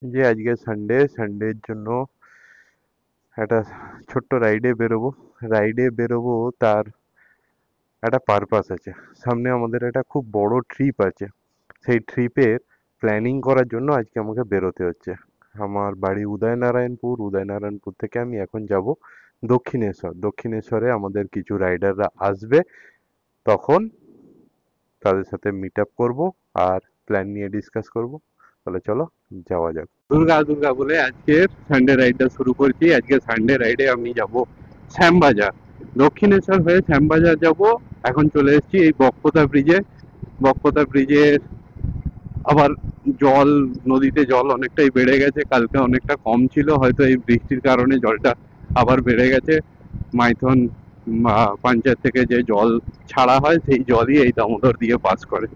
যে আজকে সানডের জন্য একটা ছোট্ট রাইডে বেরোবো। তার একটা পারপাস আছে। সামনে আমাদের একটা খুব বড় ট্রিপ আছে। সেই ট্রিপের প্ল্যানিং করার জন্য আজকে আমাকে বেরোতে হচ্ছে। আমার বাড়ি উদয়নারায়ণপুর থেকে আমি এখন যাব দক্ষিণেশ্বরে আমাদের কিছু রাইডাররা আসবে। তখন তাদের সাথে মিট আপ করবো আর প্ল্যান নিয়ে ডিসকাস করব। তাহলে চলো যাওয়া যাক। দুর্গা দুর্গা বলে আজকের সানডে রাইডটা শুরু করছি। আজকে সানডে রাইডে আমি যাব শ্যামবাজার। দক্ষিণেশ্বর হয়ে শ্যামবাজার যাব। এখন চলে এসেছি এই বকপতা ব্রিজের আবার জল, নদীতে জল অনেকটাই বেড়ে গেছে। কালকে অনেকটা কম ছিল, হয়তো এই বৃষ্টির কারণে জলটা আবার বেড়ে গেছে। মাইথন পঞ্চায়েত থেকে যে জল ছাড়া হয় সেই জলই এই দামোদর দিয়ে পাস করে।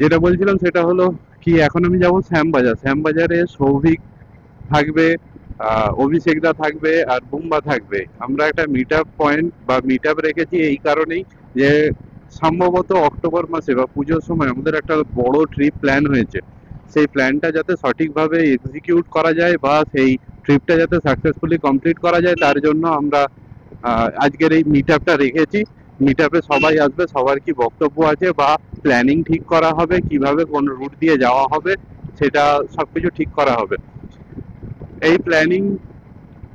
যেটা বলছিলাম সেটা হলো কি, এখন আমি যাব শ্যামবাজারে সৌভিক থাকবে, অভিষেকদা থাকবে আর বুম্বা থাকবে। আমরা একটা মিট আপ পয়েন্ট বা মিট আপ রেখেছি এই কারণেই যে সম্ভবত অক্টোবর মাসে বা পুজোর সময় আমাদের একটা বড় ট্রিপ প্ল্যান হয়েছে। সেই প্ল্যানটা যাতে সঠিকভাবে এক্সিকিউট করা যায় বা সেই ট্রিপটা যাতে সাকসেসফুলি কমপ্লিট করা যায়, তার জন্য আমরা আজকের এই মিট আপটা রেখেছি। মিট আপে সবাই আসবে, সবার কি বক্তব্য আছে বা প্ল্যানিং ঠিক করা হবে, কিভাবে কোন রুট দিয়ে যাওয়া হবে, সেটা সবকিছু ঠিক করা হবে। এই প্ল্যানিং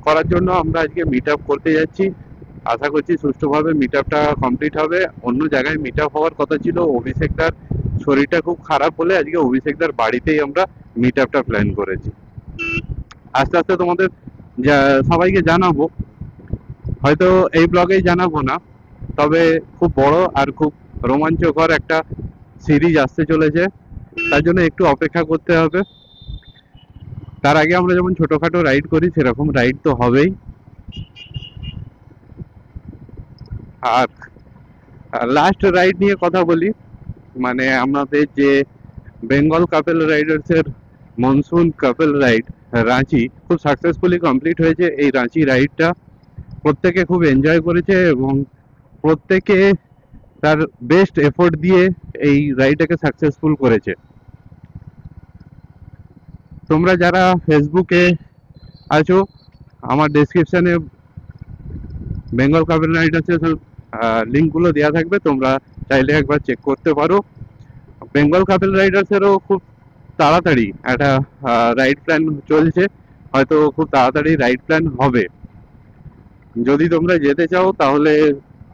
করার জন্য আমরা আজকে মিট আপ করতে যাচ্ছি। আশা করছি সুষ্ঠুভাবে মিট আপটা কমপ্লিট হবে। অন্য জায়গায় মিট আপ হওয়ার কথা ছিল, অভিষেকদার শরীরটা খুব খারাপ বলে আজকে অভিষেকদার বাড়িতেই আমরা মিট আপটা প্ল্যান করেছি। আস্তে আস্তে তোমাদের সবাইকে জানাবো, হয়তো এই ব্লগেই জানাবো না, তবে খুব বড় আর খুব রোমাঞ্চকর একটা সিরিজ আসতে চলেছে। তার জন্য একটু অপেক্ষা করতে হবে। তার আগে আমরা যেমন ছোটখাটো রাইড করি সেরকম রাইড তো হবেই। আর লাস্ট রাইড নিয়ে কথা বলি, মানে আমাদের যে বেঙ্গল কাপেল রাইডার্সের মনসুন কাপেল রাইড রাঁচি খুব সাকসেসফুলি কমপ্লিট হয়েছে। এই রাঁচি রাইডটা প্রত্যেকে খুব এনজয় করেছে এবং প্রত্যেকে তার বেস্ট এফোর্ট দিয়ে এই রাইডটাকে সাকসেসফুল করেছে। তোমরা যারা ফেসবুকে আছো, আমার ডেসক্রিপশনে বেঙ্গল কাপেল রাইডার্সের লিঙ্কগুলো দেওয়া থাকবে, তোমরা চাইলে একবার চেক করতে পারো। বেঙ্গল কাপেল রাইডার্সেরও খুব তাড়াতাড়ি একটা রাইড প্ল্যান চলছে, হয়তো খুব তাড়াতাড়ি রাইড প্ল্যান হবে। যদি তোমরা যেতে চাও তাহলে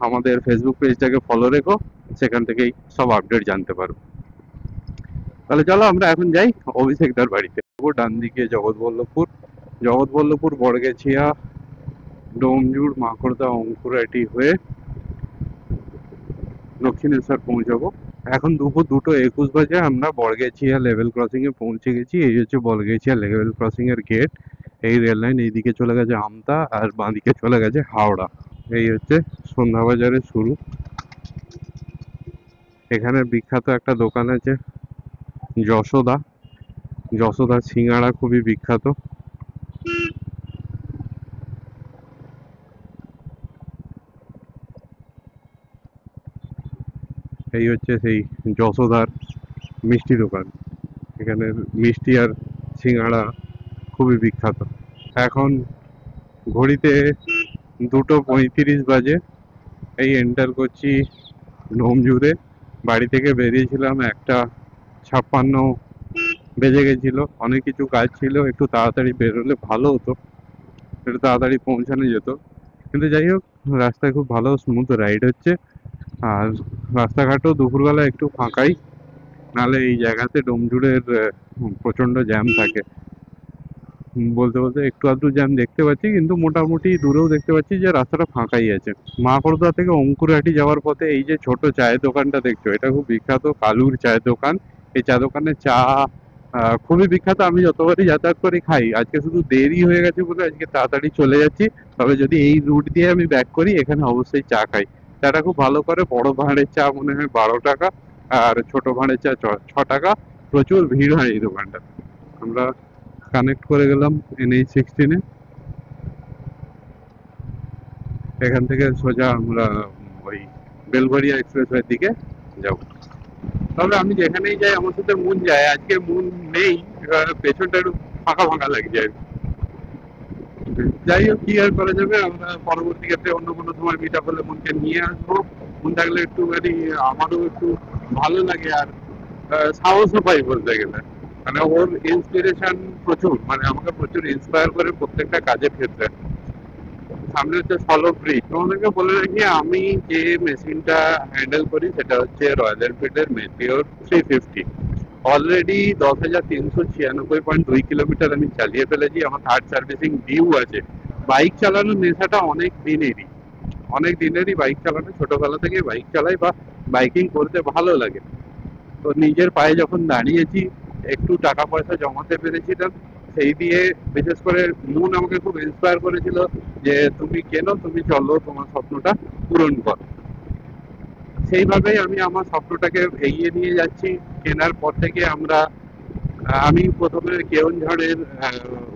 আমাদের ফেসবুক পেজটাকে ফলো রেখো, সেখান থেকেই সব আপডেট জানতে পারো। তাহলে চলো আমরা এখন যাই অভিষেকদার বাড়িতে। ডান দিকে জগৎবল্লভপুর বড়গেছিয়া ডোমজুড় মাকড়দা অঙ্কুরাটি হয়ে দক্ষিণেশ্বর পৌঁছাবো। এখন দুপুর 2:21 বাজে। আমরা বড়গেছিয়া লেভেল ক্রসিং এ পৌঁছে গেছি। এই হচ্ছে বড়গেছিয়া লেভেল ক্রসিং এর গেট। এই রেল লাইন এইদিকে চলে গেছে আমতা আর বাঁদিকে চলে গেছে হাওড়া। এই হচ্ছে সন্ধ্যাবাজারের শুরু। এখানে বিখ্যাত একটা দোকান আছে যশোদা। যশোদা সিঙ্গাড়া খুবই বিখ্যাত। এই হচ্ছে সেই যশোদার মিষ্টি দোকান। এখানে মিষ্টি আর সিঙ্গাড়া খুবই বিখ্যাত। এখন ঘড়িতে 2:35 বাজে। এই এন্টার করছি ডোমজুড়ে। বাড়ি থেকে বেরিয়েছিলাম 1:56 বেজে গেছিল। অনেক কিছু কাজ ছিল, একটু তাড়াতাড়ি বেরোলে ভালো হতো, একটু তাড়াতাড়ি পৌঁছানো যেত। কিন্তু যাই হোক, রাস্তায় খুব ভালো স্মুথ রাইড হচ্ছে। আর রাস্তাঘাটও দুপুরবেলা একটু ফাঁকাই, নাহলে এই জায়গাতে ডোমজুড়ের প্রচণ্ড জ্যাম থাকে। বলতে বলতে একটু আধটু জ্যাম দেখতে পাচ্ছি, কিন্তু মোটামুটি দূরেও দেখতে পাচ্ছি যে রাস্তাটা ফাঁকাই আছে। মাকড়দা থেকে অঙ্কুরহাটি যাওয়ার পথে এই যে ছোট চায়ের দোকানটা দেখছো, এটা খুব বিখ্যাত কালুর চায়ের দোকান। এই চা দোকানের চা খুবই বিখ্যাত। আমি যতবারই যাতায়াত করি খাই। আজকে শুধু দেরি হয়ে গেছে বলে আজকে তাড়াতাড়ি চলে যাচ্ছি। তবে যদি এই রুট দিয়ে আমি ব্যাক করি, এখানে অবশ্যই চা খাই। চাটা খুব ভালো করে। বড় ভাঁড়ের চা মনে হয় 12 টাকা, আর ছোট ভাঁড়ের চা 6 টাকা। প্রচুর ভিড় হয় এই দোকানটা। আমরা কানেক্ট করে গেলাম NH-16-এ। এখান থেকে সোজা আমরা ওই বেলঘরিয়া এক্সপ্রেসওয়ের দিকে যাব। তবে আমি যেখানেই যাই আমার সাথে মুন যায়, আজকে মুন নেই। এবার পেছনটা একটু ফাঁকা ফাঁকা লাগছে আর কি। যাই হোক, কি আর করা যাবে, আমরা পরবর্তী ক্ষেত্রে অন্য কোনো সময় মিট আপ হলে মনকে নিয়ে আসবো। মন থাকলে একটুখানি আমারও একটু ভালো লাগে, আর সাহসও পাই বলতে গেলে। মানে ওর ইন্সপিরেশন প্রচুর, মানে আমাকে প্রচুর ইন্সপায়ার করে প্রত্যেকটা কাজের ক্ষেত্রে। সামনে হচ্ছে সলো ব্রিজ। তোমাদেরকে বলে রাখি, আমি যে মেশিনটা হ্যান্ডেল করি সেটা হচ্ছে রয়্যাল এনফিল্ডের মেটিওর 350। অলরেডি 10,396.2 কিলোমিটার আমি চালিয়ে ফেলেছি। আমার থার্ড সার্ভিসিং ডিউ আছে। বাইক চালানোর নেশাটা অনেক দিনেরই বাইক চালানো, ছোটবেলা থেকে বাইক চালাই বা বাইকিং করতে ভালো লাগে। তো নিজের পায়ে যখন দাঁড়িয়েছি, একটু টাকা পয়সা জমাতে পেরেছিলাম, সেই দিয়ে বিশেষ করে মন আমাকে খুব ইন্সপায়ার করেছিল যে তুমি কেনো, তুমি চলো, তোমার স্বপ্নটা পূরণ করো। সেইভাবেই আমি আমার স্বপ্নটাকে এগিয়ে নিয়ে যাচ্ছি। কেনার পর থেকে আমি প্রথমে কেওনঝড়ের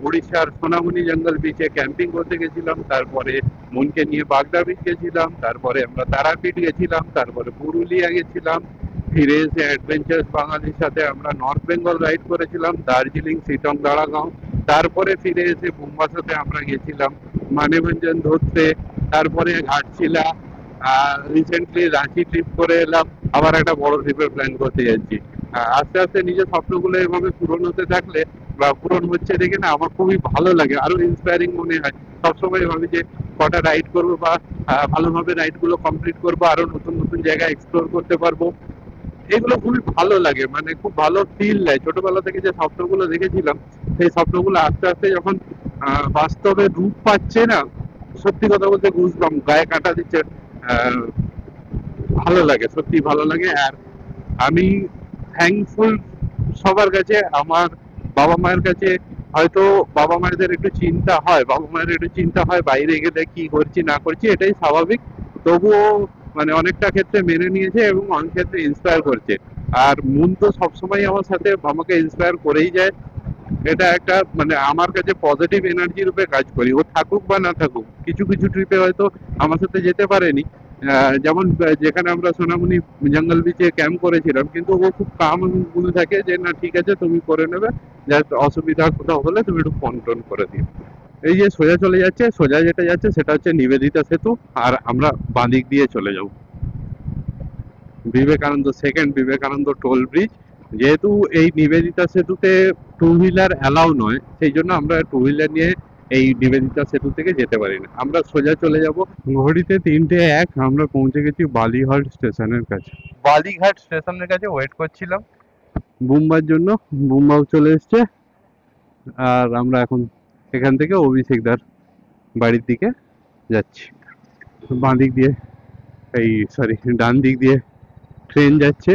উড়িষ্যার সোনামণি জঙ্গল বিচে ক্যাম্পিং করতে গেছিলাম, তারপরে মনকে নিয়ে বাগদা বিচ গেছিলাম, তারপরে আমরা তারাপীঠ গেছিলাম, তারপরে পুরুলিয়া গেছিলাম। ফিরে এসে অ্যাডভেঞ্চার্স বাঙালির সাথে আমরা নর্থ বেঙ্গল রাইড করেছিলাম, দার্জিলিং, সিটং, দাড়াগাঁও। তারপরে ফিরে এসে বোম্বাসাতে আমরা গেছিলাম মানেভঞ্জন ধরতে, তারপরে ঘাটশিলা। রিসেন্টলি রাঁচি ট্রিপ করে এলাম, আবার একটা বড় ট্রিপের প্ল্যান করতে যাচ্ছি। আস্তে আস্তে নিজের স্বপ্নগুলো এভাবে পূরণ হতে থাকলে বা পূরণ হচ্ছে দেখে না আমার খুবই ভালো লাগে, আরো ইন্সপায়ারিং মনে হয়। সবসময় ভাবি যে কটা রাইড করবো বা ভালোভাবে রাইড গুলো কমপ্লিট করবো, আরো নতুন নতুন জায়গা এক্সপ্লোর করতে পারবো। এগুলো খুবই ভালো লাগে, মানে খুব ভালো ফিল দেয়। ছোটবেলা থেকে যে স্বপ্নগুলো দেখেছিলাম, সেই স্বপ্নগুলো আস্তে আস্তে যখন বাস্তবে রূপ পাচ্ছে না, সত্যি কথা বলতে বুঝলাম গায়ে কাঁটা দিচ্ছে। আহ, ভালো লাগে, সত্যি ভালো লাগে। আর আমি থ্যাঙ্কফুল সবার কাছে, আমার বাবা মায়ের কাছে। হয়তো বাবা মায়েদের একটু চিন্তা হয়, বাইরে গেলে কি করছি না করছি, এটাই স্বাভাবিক। তবুও মানে অনেকটা ক্ষেত্রে মেনে নিয়েছে এবং অনেক ক্ষেত্রে ইন্সপায়ার করছে। আর মন তো সবসময় আমার সাথে আমাকে ইন্সপায়ার করেই যায়। এটা একটা মানে আমার কাছে পজিটিভ এনার্জি রূপে কাজ করি। ও থাকুক বা না থাকুক, কিছু কিছু ট্রিপে হয়তো আমার সাথে যেতে পারেনি, যেমন যেখানে আমরা সোনামণি জঙ্গল বিচে ক্যাম্প করেছিলাম, কিন্তু ও খুব কাম বলে থাকে যে না ঠিক আছে তুমি করে নেবে, যা অসুবিধা কোথাও হলে তুমি একটু ফোন টোন করে দিও। এই যে সোজা চলে যাচ্ছে, সোজা যেটা যাচ্ছে সেটা হচ্ছে নিবেদিতা সেতু, আর আমরা বাঁদিক দিয়ে চলে যাব বিবেকানন্দ টোল ব্রিজ। যেহেতু এই নিবেদিতা সেতুতে টু হুইলার অ্যালাউ নয়, সেই জন্য আমরা টু হুইলার নিয়ে এই নিবেদিতা সেতু থেকে যেতে পারি না, আমরা সোজা চলে যাব। ঘড়িতে 3টে 1, আমরা পৌঁছে গেছি বালিঘাট স্টেশনের কাছে। বালিঘাট স্টেশনের কাছে ওয়েট করছিলাম বুম্বার জন্য। বুম্বাও চলে এসছে, আর আমরা এখন এখান থেকে অভিষেকদার বাড়ির দিকে যাচ্ছি। বাঁ দিক দিয়ে, এই সরি ডান দিক দিয়ে ট্রেন যাচ্ছে।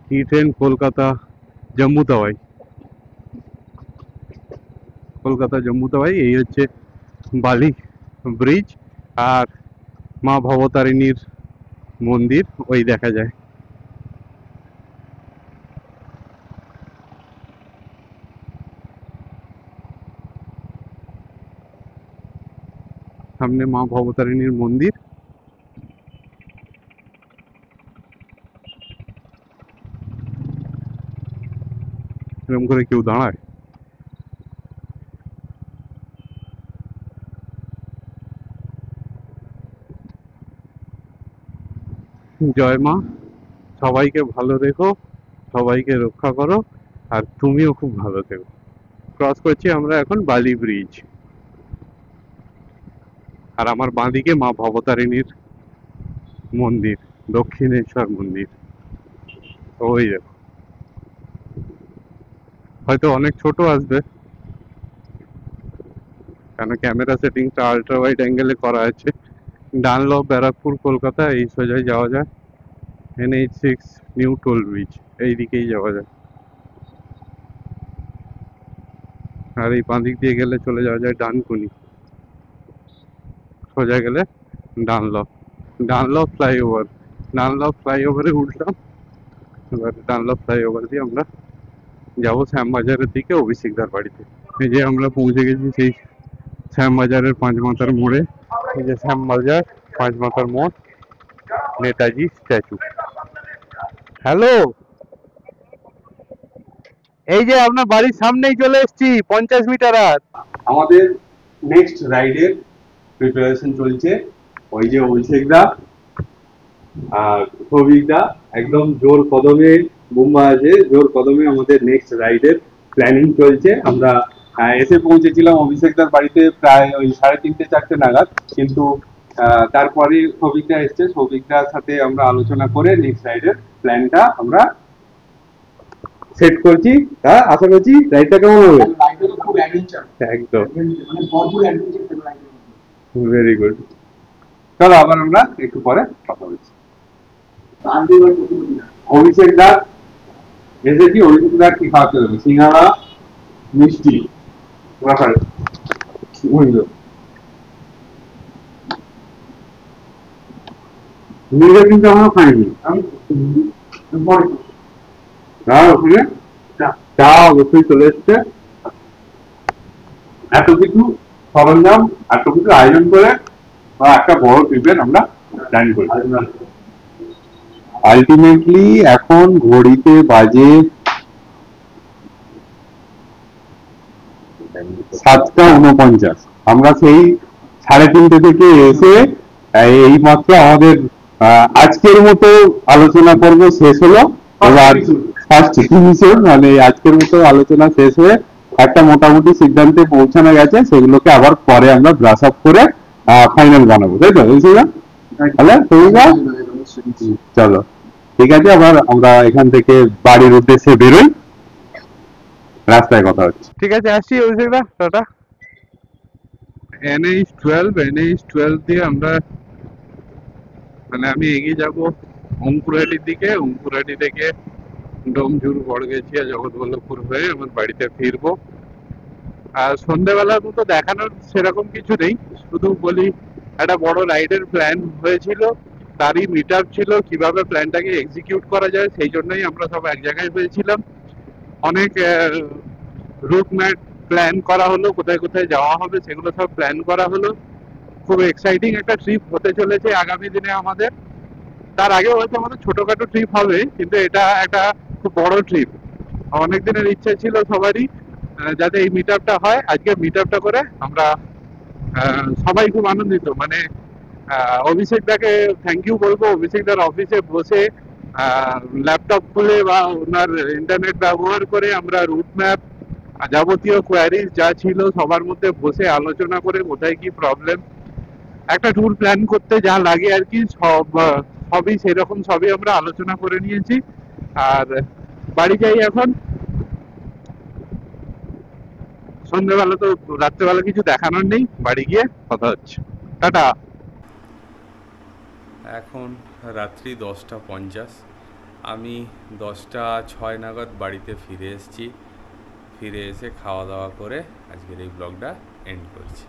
কি ট্রেন? জম্মু তাওয়াই কলকাতা জম্মু তাওয়াই। এই হচ্ছে বালি ব্রিজ, আর মা ভবতারিণীর মন্দির ওই দেখা যায়। সামনে মা ভবতারিণীর মন্দির। এরকম করে কেউ দাঁড়ায়? জয় মা, সবাইকে ভালো রেখো, সবাইকে রক্ষা করো, আর তুমিও খুব ভালো থেকো। ক্রস করছি আমরা এখন বালি ব্রিজ, আর আমার বাঁদিকে মা ভবতারিণীর মন্দির, দক্ষিণেশ্বর মন্দির। ওই দেখো, হয়তো অনেক ছোট আসবে, কেন ক্যামেরা সেটিংটা আল্ট্রা ওয়াইড অ্যাঙ্গেলে করা আছে। ডানলপ, ব্যারাকপুর, কলকাতা, এই সোজাই যাওয়া যায়। NH6 নিউ টোল ব্রিজ, এই দিকেই যাওয়া যায়। আর এই বাঁ দিক দিয়ে গেলে চলে যাওয়া যায় ডানকুনি, সোজা গেলে ডানলপ। ডানলপ ফ্লাইওভারে উঠলাম। এবার ডানলপ ফ্লাইওভার দিয়ে আমরা যাবো শ্যামবাজারের দিকে, অভিষেকদার বাড়িতে। এই যে আমরা পৌঁছে গেছি সেই শ্যামবাজারের পাঁচমাথার মোড়ে। এই যে শ্যামবাজার, পাঁচমাথার মোড়, নেতাজি স্ট্যাচু। হ্যালো, এই যে আপনার বাড়ির সামনেই চলে এসেছি, 50 মিটার আর। আমাদের নেক্সট রাইডের প্রিপারেশন চলছে। ওই যে অভিষেক দা আর সৌভিক দা একদম জোর কদমে, মুম্বাই আছে জোর কদমে আমাদের নেক্সট রাইডের প্ল্যানিং চলছে। আমরা এসে পৌঁছেছিলাম অভিষেক দার বাড়িতে প্রায় ওই 3:30-4টে নাগাদ, কিন্তু তারপরে সৌভিক দা এসছে। সৌভিক দার সাথে আমরা আলোচনা করে নেক্সট রাইডের প্ল্যানটা আমরা সেট করছি। আশা করছি রাইডটা কেমন হবে। একদম ভেরি গুড। চলো আবার আমরা একটু পরে কথা বলছি। অভিষেক দা এসেছি, অভিষেক দা কি খাওয়াতে হবে? সিঙ্গাড়া, মিষ্টি, নিজে কিন্তু আমরা খাইনি। ওখানে চা অবশ্যই চলে এসছে। এত কিছু সরঞ্জাম, এত কিছু আয়োজন করে একটা বড় ট্রিপের আমরা প্ল্যান করি। আলটিমেটলি এখন ঘড়িতে বাজে 7:49। আমরা সেই 3:30 থেকে এসে এই মাত্র আমাদের আজকের মতো আলোচনা পর্ব শেষ হলো। এবার ফার্স্ট এপিসোড মানে আজকের মতো আলোচনা শেষ হয়ে একটা মোটামুটি সিদ্ধান্তে পৌঁছানো গেছে। সেগুলোকে আবার পরে আমরা ব্রাশ আপ করে ফাইনাল বানাবো, তাই তো? তাহলে চলো ঠিক আছে, আবার আমরা এখান থেকে বাড়ির উদ্দেশ্যে বেরোই, রাস্তায় কথা হচ্ছে। ঠিক আছে, আসছি অভিষেকদা, টাটা। NH12 দিয়ে আমরা মানে আমি এগিয়ে যাব অঙ্কুরহাটির দিকে। অঙ্কুরহাটি থেকে ডোমজুর, বড়গেছিয়া, জগৎবল্লভপুর হয়ে আমার বাড়িতে ফিরবো। আর সন্ধ্যেবেলার মতো দেখানোর সেরকম কিছু নেই, শুধু বলি একটা বড় রাইডের প্ল্যান হয়েছিল, তারই মিট আপ ছিল কিভাবে প্ল্যানটাকে এক্সিকিউট করা যায়। সেই জন্যই আমরা সব এক জায়গায় হয়েছিলাম। অনেক রুট ম্যাপ প্ল্যান করা হলো, কোথায় কোথায় যাওয়া হবে সেগুলো সব প্ল্যান করা হলো। খুব এক্সাইটিং একটা ট্রিপ হতে চলেছে আগামী দিনে আমাদের। তার আগেও হয়তো আমাদের ছোটখাটো ট্রিপ হবে, কিন্তু এটা একটা খুব বড় ট্রিপ। অনেক দিনের ইচ্ছা ছিল সবারই যাতে এই মিট আপটা হয়। আজকে মিট আপটা করে আমরা সবাই খুব আনন্দিত। মানে অভিষেক দাকে থ্যাংক ইউ বলবো। অভিষেক দার অফিসে বসে ল্যাপটপ খুলে বা ওনার ইন্টারনেট ব্যবহার করে আমরা রুট ম্যাপ, যাবতীয় কোয়ারিজ যা ছিল সবার মধ্যে বসে আলোচনা করে কোথায় কি প্রবলেম, একটা ট্যুর প্ল্যান করতে যা লাগে আর কি, সবই সেরকম সবই আমরা আলোচনা করে নিয়েছি। আর বাড়ি যাই এখন। সন্ধ্যেবেলা তো, রাত্রেবেলা কিছু দেখানোর নেই, বাড়ি গিয়ে কথা হচ্ছে। টাটা। এখন রাত্রি 10:50। আমি 10:06 নাগাদ বাড়িতে ফিরে এসেছি। ফিরে এসে খাওয়া দাওয়া করে আজকের এই ব্লগটা এন্ড করছি।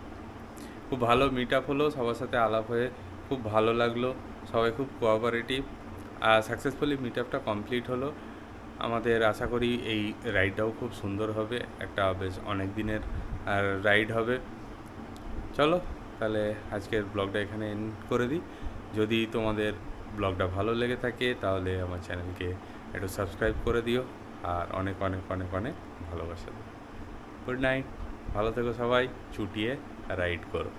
খুব ভালো মিট আপ হলো, সবার সাথে আলাপ হয়ে খুব ভালো লাগলো। সবাই খুব কোঅপারেটিভ। সাকসেসফুলি মিট আপটা কমপ্লিট হলো। আমাদের আশা করি এই রাইডটাও খুব সুন্দর হবে, একটা বেশ অনেক দিনের রাইড হবে। চলো তাহলে আজকের ব্লগটা এখানে এন্ড করে দিই। যদি তোমাদের ব্লগটা ভালো লেগে থাকে তাহলে আমার চ্যানেলকে একটু সাবস্ক্রাইব করে দিও, আর অনেক অনেক অনেক অনেক ভালোবাসা দিও। গুড নাইট, ভালো থেকো সবাই, চুটিয়ে রাইড করো।